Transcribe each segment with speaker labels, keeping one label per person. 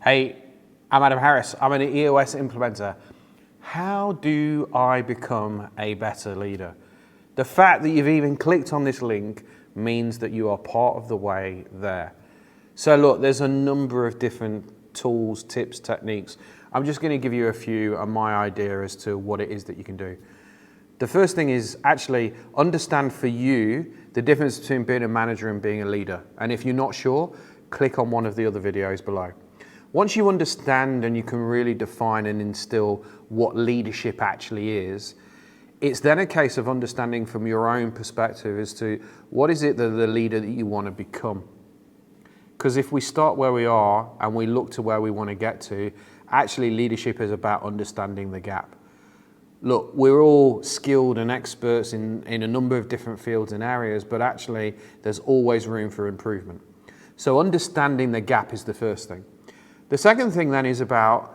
Speaker 1: Hey, I'm Adam Harris. I'm an EOS implementer. How do I become a better leader? The fact that you've even clicked on this link means that you are part of the way there. So look, there's a number of different tools, tips, techniques. I'm just going to give you a few and my idea as to what it is that you can do. The first thing is actually understand for you the difference between being a manager and being a leader. And if you're not sure, click on one of the other videos below. Once you understand and you can really define and instill what leadership actually is, it's then a case of understanding from your own perspective as to what is it that the leader that you want to become. Because if we start where we are and we look to where we want to get to, actually leadership is about understanding the gap. Look, we're all skilled and experts in a number of different fields and areas, but actually there's always room for improvement. So understanding the gap is the first thing. The second thing then is about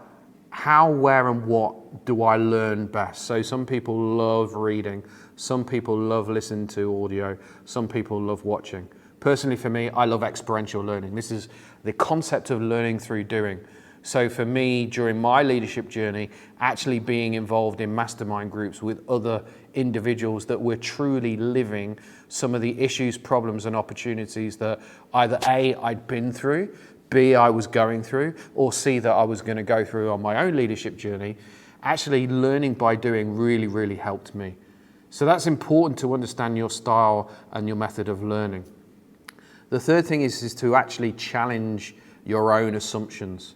Speaker 1: how, where and what do I learn best? So some people love reading, some people love listening to audio, some people love watching. Personally for me, I love experiential learning. This is the concept of learning through doing. So for me, during my leadership journey, actually being involved in mastermind groups with other individuals that were truly living some of the issues, problems and opportunities that either A, I'd been through, B, I was going through, or C, that I was going to go through on my own leadership journey, actually learning by doing really helped me. So that's important to understand your style and your method of learning. The third thing is to actually challenge your own assumptions,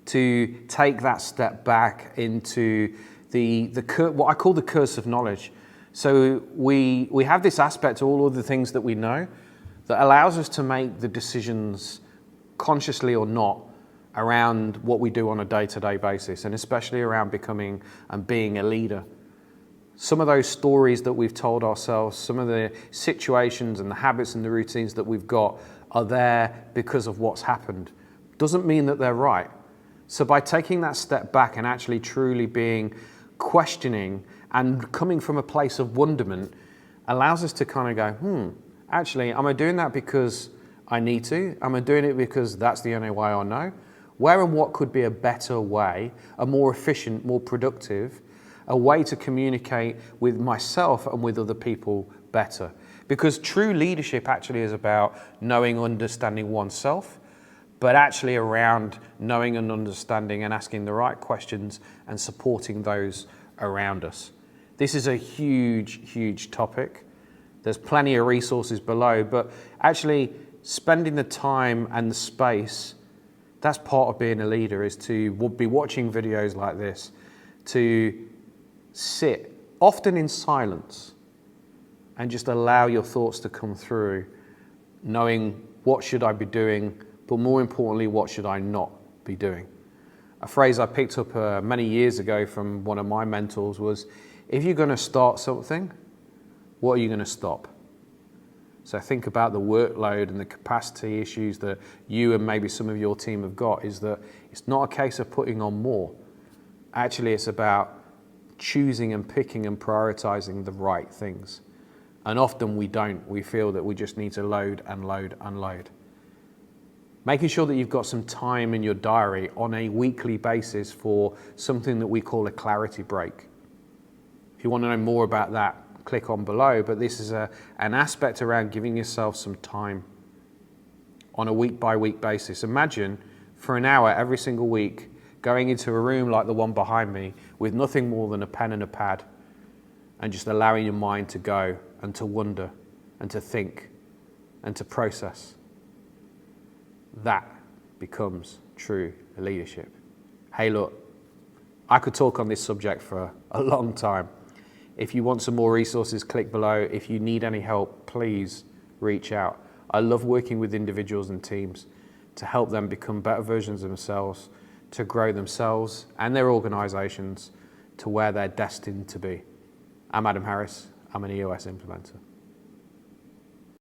Speaker 1: to take that step back into what I call the curse of knowledge. So we have this aspect to all of the things that we know that allows us to make the decisions consciously or not, around what we do on a day-to-day basis, and especially around becoming and being a leader. Some of those stories that we've told ourselves, some of the situations and the habits and the routines that we've got are there because of what's happened. Doesn't mean that they're right. So by taking that step back and actually truly being questioning and coming from a place of wonderment allows us to kind of go, actually, am I doing that because I need to? Am I doing it because that's the only way I know? Where and what could be a better way, a more efficient, more productive, a way to communicate with myself and with other people better? Because true leadership actually is about knowing, understanding oneself, but actually around knowing and understanding and asking the right questions and supporting those around us. This is a huge topic. There's plenty of resources below, but actually spending the time and the space, that's part of being a leader, is to be watching videos like this, to sit, often in silence, and just allow your thoughts to come through, knowing what should I be doing, but more importantly, what should I not be doing? A phrase I picked up many years ago from one of my mentors was, if you're going to start something, what are you going to stop? So think about the workload and the capacity issues that you and maybe some of your team have got, is that it's not a case of putting on more. Actually, it's about choosing and picking and prioritizing the right things. And often we don't. We feel that we just need to load and load and load. Making sure that you've got some time in your diary on a weekly basis for something that we call a clarity break. If you want to know more about that, click on below, but this is an aspect around giving yourself some time on a week-by-week basis. Imagine for an hour every single week going into a room like the one behind me with nothing more than a pen and a pad, and just allowing your mind to go and to wonder and to think and to process. That becomes true leadership. Hey look, I could talk on this subject for a long time. If you want some more resources, click below. If you need any help, please reach out. I love working with individuals and teams to help them become better versions of themselves, to grow themselves and their organizations to where they're destined to be. I'm Adam Harris. I'm an EOS implementer.